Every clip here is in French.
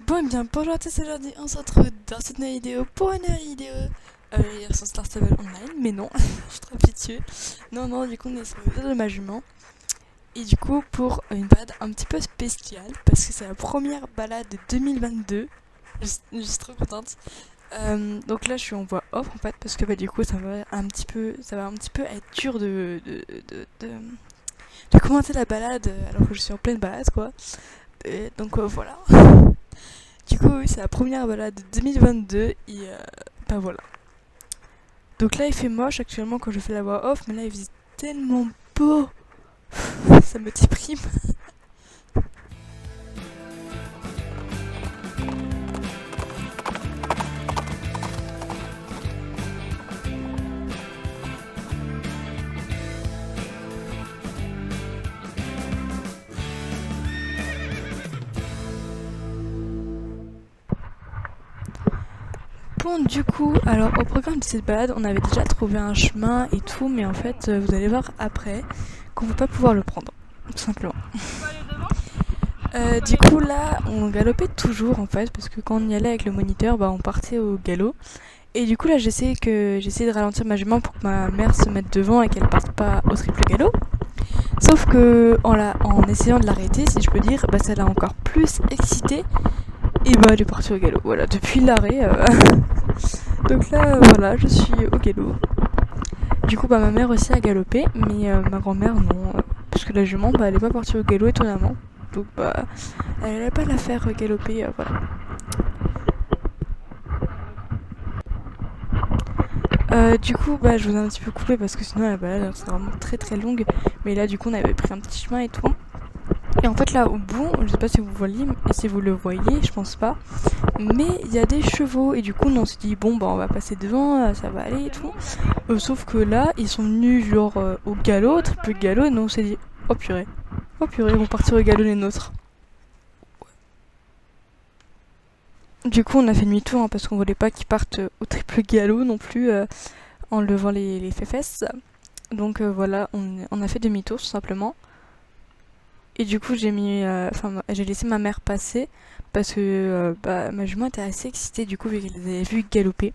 Bon, et bien, bonjour à tous, c'est aujourd'hui, on se retrouve dans cette nouvelle vidéo pour une nouvelle vidéo sur Star Stable Online, mais non, je suis trop habituée. Non, du coup, on est sur le vélo de ma jument, et du coup, pour une balade un petit peu spéciale, parce que c'est la première balade de 2022, je suis trop contente. Donc là, je suis en voix off en fait, parce que bah, du coup, ça va un petit peu être dur de commenter la balade alors que je suis en pleine balade, quoi. Et donc voilà. Du coup, oui, c'est la première balade de 2022 et bah voilà. Donc là, il fait moche actuellement quand je fais la voix off, mais là, il faisait tellement beau, ça me déprime. Bon, du coup, alors au programme de cette balade, on avait déjà trouvé un chemin et tout, mais en fait, vous allez voir après qu'on ne va pas pouvoir le prendre, tout simplement. Du coup, là, on galopait toujours en fait, parce que quand on y allait avec le moniteur, bah, on partait au galop. Et du coup, là, j'essayais de ralentir ma jument pour que ma mère se mette devant et qu'elle parte pas au triple galop. Sauf que en essayant de l'arrêter, si je peux dire, bah, ça l'a encore plus excitée. Et bah, elle est partie au galop. Voilà, depuis l'arrêt. Donc là, voilà, je suis au galop. Du coup, bah, ma mère aussi a galopé, mais ma grand-mère non. Parce que la jument, bah, elle est pas partie au galop étonnamment. Donc, bah, elle allait pas la faire galoper, voilà. Du coup, bah, je vous ai un petit peu coupé parce que sinon la balade c'est vraiment très très longue. Mais là, du coup, on avait pris un petit chemin et tout. Et en fait, là au bout, je sais pas si vous voyez, si vous le voyez, je pense pas. Mais il y a des chevaux et du coup, on s'est dit bon, bah, on va passer devant, ça va aller et tout. Sauf que là, ils sont venus genre au galop, triple galop, et nous on s'est dit oh purée, ils vont partir au galop les nôtres. Du coup, on a fait demi-tour hein, parce qu'on voulait pas qu'ils partent au triple galop non plus en levant les fesses. Donc voilà, on a fait demi-tour tout simplement. Et du coup, j'ai laissé ma mère passer parce que bah, ma jument était assez excitée du coup vu qu'elle les avait vus galoper.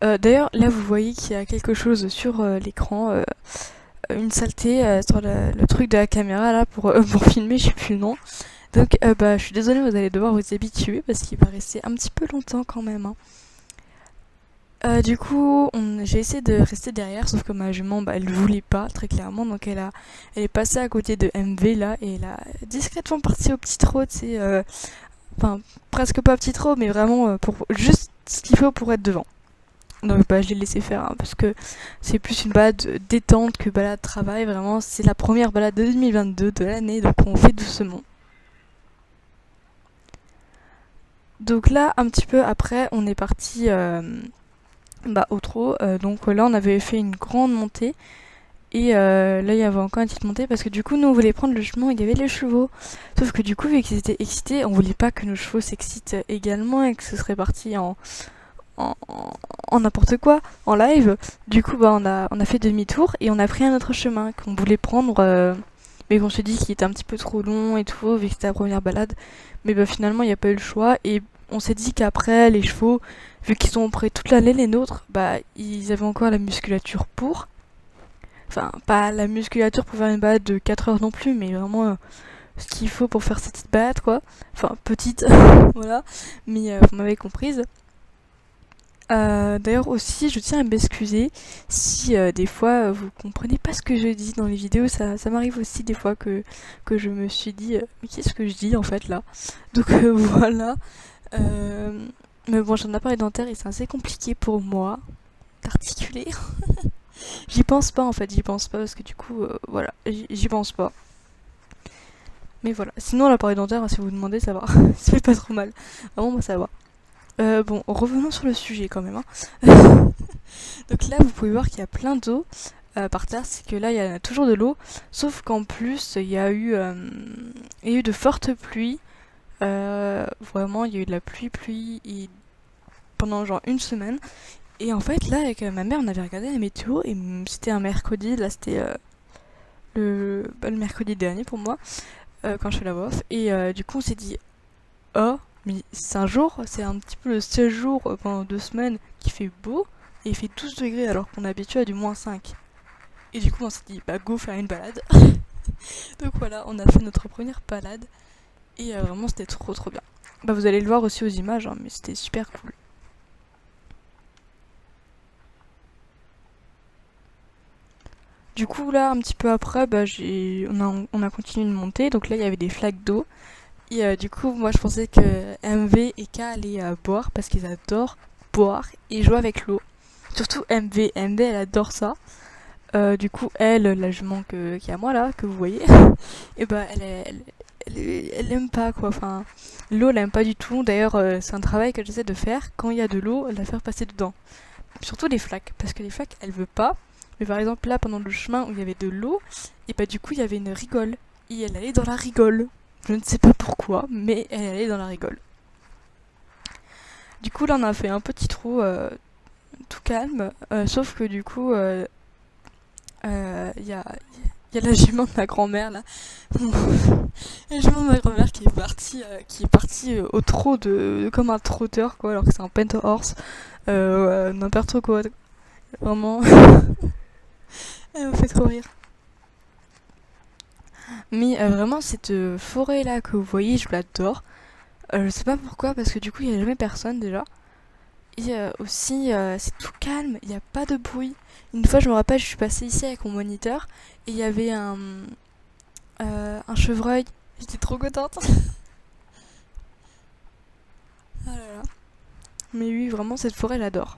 D'ailleurs, là, vous voyez qu'il y a quelque chose sur l'écran, une saleté sur le truc de la caméra là pour filmer, je sais plus le nom. Donc, bah, je suis désolée, vous allez devoir vous habituer parce qu'il va rester un petit peu longtemps quand même. Hein. Du coup, j'ai essayé de rester derrière, sauf que ma jument, bah, elle voulait pas, très clairement. Donc, elle est passée à côté de MV là, et elle a discrètement parti au petit trot, tu sais, enfin, presque pas petit trot, mais vraiment pour juste ce qu'il faut pour être devant. Donc, bah, je l'ai laissé faire, hein, parce que c'est plus une balade détente que balade travail. Vraiment, c'est la première balade de 2022 de l'année, donc on fait doucement. Donc là, un petit peu après, on est parti. Bah, au trot. Donc là, on avait fait une grande montée. Et là, il y avait encore une petite montée parce que du coup, nous, on voulait prendre le chemin où il y avait les chevaux. Sauf que du coup, vu qu'ils étaient excités, on voulait pas que nos chevaux s'excitent également et que ce serait parti en, en n'importe quoi, en live. Du coup, bah, on a fait demi-tour et on a pris un autre chemin qu'on voulait prendre. Mais qu'on s'est dit qu'il était un petit peu trop long et tout, vu que c'était la première balade. Mais bah, finalement, il n'y a pas eu le choix. Et on s'est dit qu'après, les chevaux, vu qu'ils ont pris toute l'année les nôtres, bah, ils avaient encore la musculature pour. Enfin, pas la musculature pour faire une balade de 4 heures non plus, mais vraiment ce qu'il faut pour faire cette petite balade, quoi. Enfin, petite, voilà. Mais vous m'avez comprise. D'ailleurs aussi, je tiens à m'excuser si des fois vous comprenez pas ce que je dis dans les vidéos. Ça m'arrive aussi des fois que je me suis dit mais qu'est-ce que je dis en fait là. Donc voilà. Mais bon, j'ai un appareil dentaire et c'est assez compliqué pour moi d'articuler. J'y pense pas en fait, j'y pense pas parce que du coup, voilà, j'y pense pas. Mais voilà. Sinon, l'appareil dentaire, si vous vous demandez, ça va. Ça fait pas trop mal. Vraiment, moi ça va. Bon, revenons sur le sujet quand même. Hein. Donc là, vous pouvez voir qu'il y a plein d'eau par terre. C'est que là, il y a toujours de l'eau. Sauf qu'en plus, il y a eu de fortes pluies. Vraiment, il y a eu de la pluie pendant genre une semaine. Et en fait, là, avec ma mère, on avait regardé la météo. Et c'était un mercredi. Là, c'était le mercredi dernier pour moi, quand je fais la voix off. Et du coup, on s'est dit oh, mais c'est un jour, c'est un petit peu le seul jour pendant 2 semaines qui fait beau, et il fait 12 degrés alors qu'on est habitué à du -5. Et du coup on s'est dit, bah go faire une balade. Donc voilà, on a fait notre première balade, et vraiment c'était trop bien. Bah vous allez le voir aussi aux images, hein, mais c'était super cool. Du coup là, un petit peu après, bah, on a continué de monter, donc là il y avait des flaques d'eau. Et du coup, moi je pensais que MV et K allaient boire parce qu'ils adorent boire et jouer avec l'eau. Surtout MV. MV elle adore ça. Du coup, elle, la jument qui est à moi là, que vous voyez, et bah elle aime pas quoi. Enfin, l'eau elle aime pas du tout. D'ailleurs, c'est un travail que j'essaie de faire quand il y a de l'eau, la faire passer dedans. Surtout les flaques, parce que les flaques elle veut pas. Mais par exemple, là pendant le chemin où il y avait de l'eau, et bah du coup il y avait une rigole. Et elle allait dans la rigole. Je ne sais pas pourquoi, mais elle allait dans la rigole. Du coup, là, on a fait un petit trou tout calme, sauf que du coup, y a la jument de ma grand-mère là. La jument de ma grand-mère qui est partie au trot comme un trotteur quoi, alors que c'est un pent horse, n'importe quoi. Vraiment, elle me fait trop rire. Mais vraiment, cette forêt là que vous voyez, je l'adore. Je sais pas pourquoi, parce que du coup, il y a jamais personne déjà. Et aussi, c'est tout calme, il n'y a pas de bruit. Une fois, je me rappelle, je suis passée ici avec mon moniteur et il y avait un chevreuil. J'étais trop contente. Ah là là. Mais oui, vraiment, cette forêt, j'adore.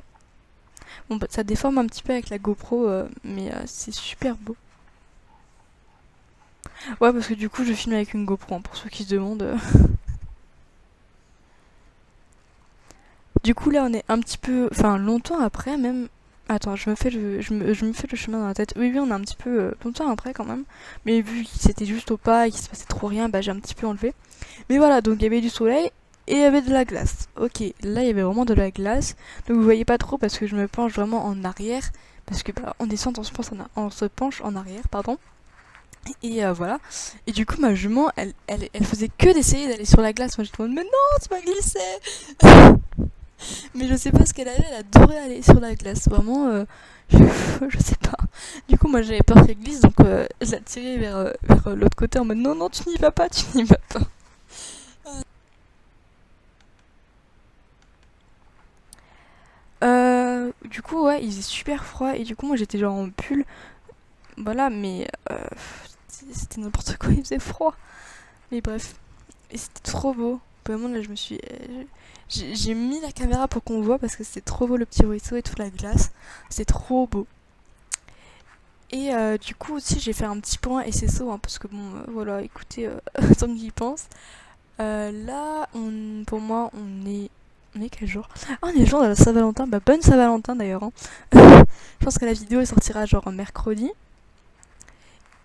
Bon, bah, ça déforme un petit peu avec la GoPro, mais c'est super beau. Ouais, parce que du coup, je filme avec une GoPro, hein, pour ceux qui se demandent. Du coup, là, on est un petit peu... Enfin, longtemps après, même... Attends, je me fais le chemin dans la tête. Oui, on est un petit peu longtemps après, quand même. Mais vu que c'était juste au pas et qu'il se passait trop rien, bah j'ai un petit peu enlevé. Mais voilà, donc il y avait du soleil et il y avait de la glace. Ok, là, il y avait vraiment de la glace. Donc vous voyez pas trop parce que je me penche vraiment en arrière. Parce que, bah, en descente, on se penche en arrière, pardon. Et voilà. Et du coup, ma jument, elle faisait que d'essayer d'aller sur la glace. Moi, j'étais en mode, mais non, tu m'as glissé. Mais je sais pas ce qu'elle avait, elle adorait aller sur la glace. Vraiment, je, je sais pas. Du coup, moi j'avais peur qu'elle glisse, donc je la tirais vers l'autre côté en mode non, non, tu n'y vas pas, tu n'y vas pas. Du coup, ouais, il faisait super froid et du coup, moi j'étais genre en pull. Voilà, mais c'était n'importe quoi, il faisait froid. Mais bref, et c'était trop beau. Vraiment, là, je me suis. J'ai mis la caméra pour qu'on voit parce que c'était trop beau le petit ruisseau et toute la glace. C'est trop beau. Et du coup aussi j'ai fait un petit point SSO hein, parce que bon voilà écoutez tant que j'y pense. Là pour moi on est quel jour? Ah on est le jour de la Saint-Valentin, bah bonne Saint-Valentin d'ailleurs hein. Je pense que la vidéo elle sortira genre mercredi.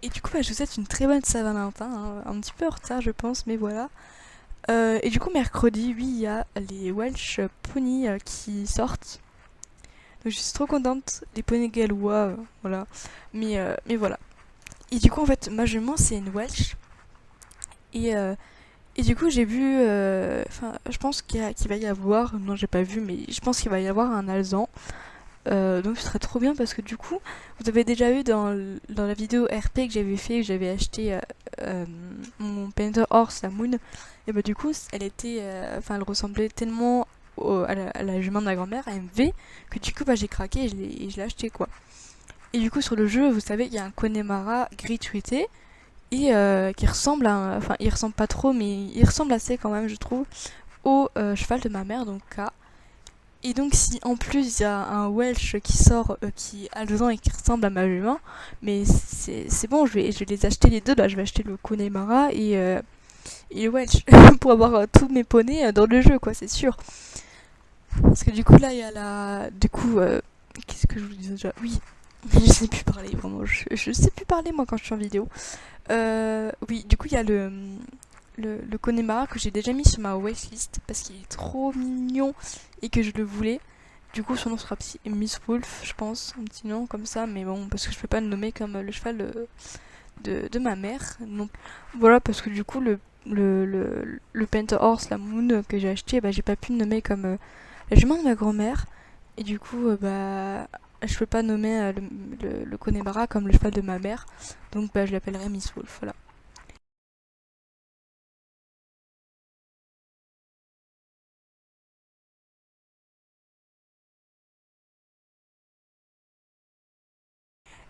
Et du coup bah, je vous souhaite une très bonne Saint-Valentin, hein. Un petit peu en retard je pense mais voilà. Et du coup mercredi oui il y a les Welsh Pony qui sortent. Donc je suis trop contente, les poneys gallois, voilà. Mais voilà. Et du coup, en fait, ma jument, c'est une Welsh. Et du coup, j'ai vu. Enfin, je pense qu'il va y avoir. Non, j'ai pas vu, mais je pense qu'il va y avoir un alezan. Donc, ce serait trop bien parce que du coup, vous avez déjà vu dans la vidéo RP que j'avais fait, que j'avais acheté mon Painter Horse, la Moon. Et bah, du coup, elle était. Enfin, elle ressemblait tellement à la jument de ma grand-mère, à MV, que du coup, bah, j'ai craqué et je l'ai acheté quoi. Et du coup, sur le jeu, vous savez, il y a un Connemara gris tweeté et qui ressemble à. Enfin, il ressemble pas trop, mais il ressemble assez quand même, je trouve, au cheval de ma mère, donc K. Et donc, si en plus il y a un Welsh qui sort, qui a 2 ans et qui ressemble à ma jument, mais c'est bon, je vais les acheter les deux. Là, je vais acheter le Connemara et le Welsh pour avoir tous mes poneys dans le jeu, quoi, c'est sûr. Parce que du coup, là, il y a la. Du coup, qu'est-ce que je vous disais déjà? Oui, je sais plus parler, vraiment. Je sais plus parler, moi, quand je suis en vidéo. Oui, du coup, il y a le Connemara que j'ai déjà mis sur ma wishlist parce qu'il est trop mignon et que je le voulais. Du coup, son nom sera Miss Wolf, je pense, un petit nom comme ça, mais bon, parce que je peux pas le nommer comme le cheval de ma mère. Donc voilà, parce que du coup, le Painter Horse, la Moon que j'ai acheté, bah, j'ai pas pu le nommer comme la jument de ma grand-mère. Et du coup, bah, je peux pas nommer le Connemara comme le cheval de ma mère. Donc, bah, je l'appellerai Miss Wolf. Voilà.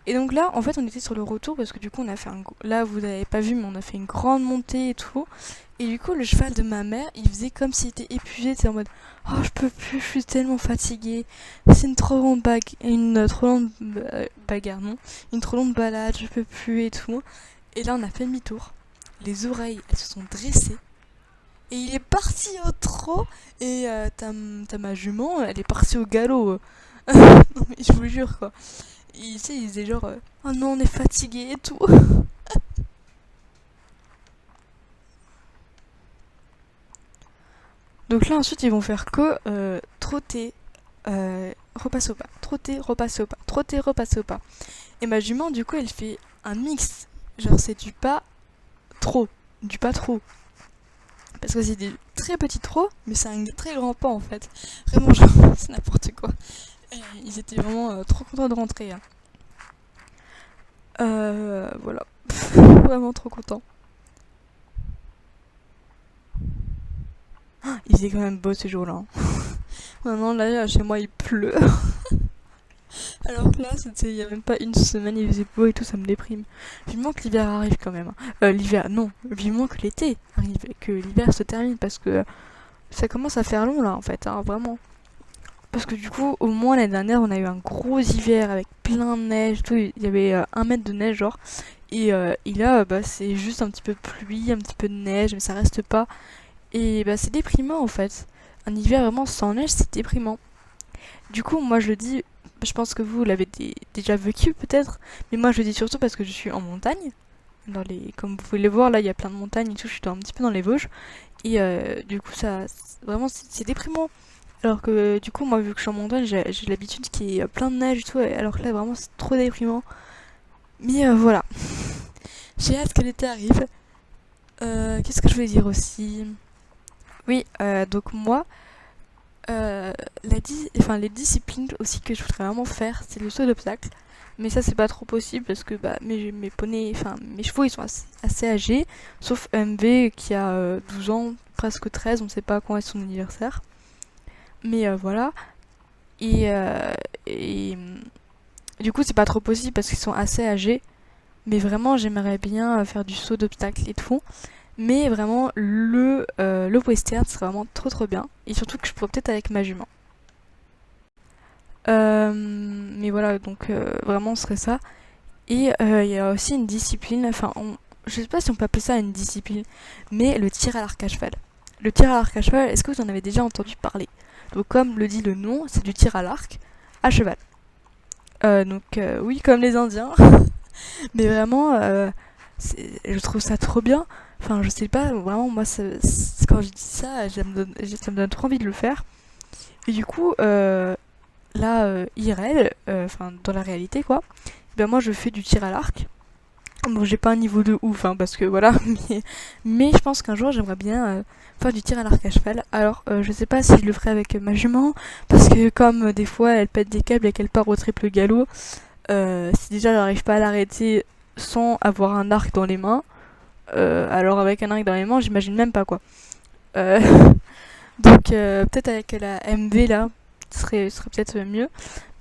Et donc là, en fait, on était sur le retour parce que du coup, on a fait là, vous n'avez pas vu, mais on a fait une grande montée et tout. Et du coup, le cheval de ma mère, il faisait comme s'il était épuisé, c'est en mode oh, je peux plus, je suis tellement fatiguée. C'est une trop longue trop longue bagarre, non, une trop longue balade, je peux plus et tout. Et là, on a fait demi-tour. Les oreilles, elles se sont dressées. Et il est parti au trot. Et t'as ma jument, elle est partie au galop. Non, mais je vous jure, quoi. Tu sais, il disait genre oh non, on est fatigué et tout. Donc là, ensuite, ils vont faire que trotter, repasser au pas, trotter, repasser au pas, trotter, repasser au pas. Et ma jument, du coup, elle fait un mix. Genre, c'est du pas trop, du pas trop. Parce que c'est des très petits trot, mais c'est un très grand pas en fait. Vraiment, genre, c'est n'importe quoi. Et ils étaient vraiment trop contents de rentrer, hein. Voilà. Vraiment trop contents. Il faisait quand même beau ce jour-là, hein. Maintenant, là, chez moi, il pleut. Alors que là, c'était il y a même pas une semaine, il faisait beau et tout, ça me déprime. Vivement que l'hiver arrive quand même, hein. L'hiver, non. Vivement que l'été arrive, que l'hiver se termine parce que ça commence à faire long là, en fait, hein, vraiment. Parce que du coup, au moins l'année dernière, on a eu un gros hiver avec plein de neige, tout. Il y avait 1 mètre de neige, genre. Et là, bah, c'est juste un petit peu de pluie, un petit peu de neige, mais ça reste pas. Et bah, c'est déprimant en fait. Un hiver vraiment sans neige, c'est déprimant. Du coup, moi je le dis, je pense que vous l'avez déjà vécu peut-être, mais moi je le dis surtout parce que je suis en montagne. Comme vous pouvez le voir, là il y a plein de montagnes et tout, je suis un petit peu dans les Vosges. Et du coup, vraiment, c'est déprimant. Alors que du coup, moi vu que je suis en montagne, j'ai l'habitude qu'il y ait plein de neige et tout, alors que là vraiment c'est trop déprimant. Mais voilà, j'ai hâte que l'été arrive. Qu'est-ce que je voulais dire aussi? Oui, donc moi, les disciplines aussi que je voudrais vraiment faire, c'est le saut d'obstacle. Mais ça, c'est pas trop possible parce que bah, mes poneys, enfin mes chevaux, ils sont assez âgés. Sauf MV qui a 12 ans, presque 13, on sait pas quand est son anniversaire. Mais voilà. Et, euh, et du coup, c'est pas trop possible parce qu'ils sont assez âgés. Mais vraiment, j'aimerais bien faire du saut d'obstacle et tout. Mais vraiment, le western serait vraiment trop trop bien. Et surtout que je pourrais peut-être avec ma jument. Mais voilà, donc vraiment, ce serait ça. Et il y a aussi une discipline, je sais pas si on peut appeler ça une discipline, mais le tir à l'arc à cheval. Le tir à l'arc à cheval, est-ce que vous en avez déjà entendu parler? Donc comme le dit le nom, c'est du tir à l'arc à cheval. Oui, comme les Indiens. Mais vraiment, je trouve ça trop bien. Enfin, je sais pas, vraiment, moi, quand je dis ça, ça me donne trop envie de le faire. Et du coup, là, IRL, dans la réalité, quoi, ben moi, je fais du tir à l'arc. Bon, j'ai pas un niveau de ouf, hein, parce que voilà, mais je pense qu'un jour, j'aimerais bien faire du tir à l'arc à cheval. Alors, je sais pas si je le ferai avec ma jument, parce que comme des fois, elle pète des câbles et qu'elle part au triple galop, si déjà j'arrive pas à l'arrêter sans avoir un arc dans les mains, alors avec un arc dans les mains, j'imagine même pas quoi. Euh, donc peut-être avec la MV là, ce serait peut-être mieux.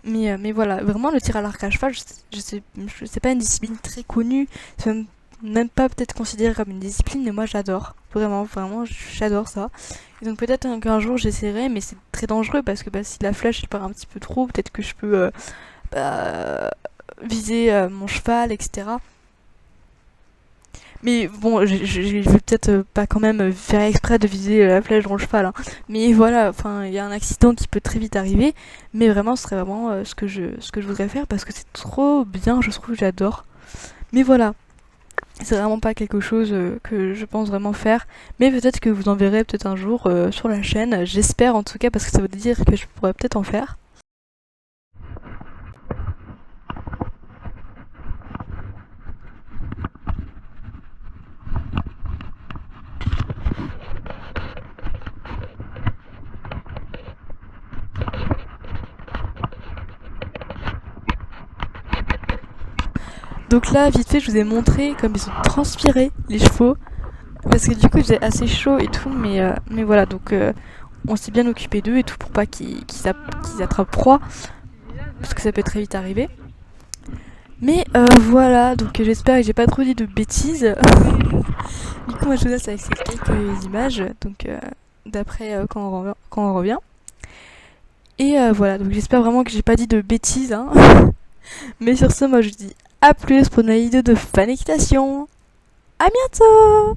Mais voilà, vraiment le tir à l'arc à cheval, je sais pas une discipline très connue, c'est même pas peut-être considéré comme une discipline, mais moi j'adore. Vraiment, vraiment, j'adore ça. Et donc peut-être qu'un jour j'essaierai, mais c'est très dangereux parce que bah, si la flèche elle part un petit peu trop, peut-être que je peux bah, viser mon cheval, etc. Mais bon, je vais peut-être pas quand même faire exprès de viser la flèche dans le cheval, hein. Mais voilà, enfin, il y a un accident qui peut très vite arriver. Mais vraiment, ce serait vraiment ce que je voudrais faire parce que c'est trop bien, je trouve, j'adore. Mais voilà, c'est vraiment pas quelque chose que je pense vraiment faire. Mais peut-être que vous en verrez peut-être un jour sur la chaîne. J'espère en tout cas parce que ça veut dire que je pourrais peut-être en faire. Donc là, vite fait, je vous ai montré comme ils ont transpiré les chevaux. Parce que du coup, j'ai assez chaud et tout, mais voilà, donc on s'est bien occupé d'eux et tout pour pas qu'ils attrapent froid. Parce que ça peut très vite arriver. Mais voilà, donc j'espère que j'ai pas trop dit de bêtises. Du coup, moi je vous laisse avec ces quelques images, donc d'après quand on revient. Et voilà, donc j'espère vraiment que j'ai pas dit de bêtises. Hein. Mais sur ce, moi je vous dis à plus pour une vidéo de fan équitation. À bientôt!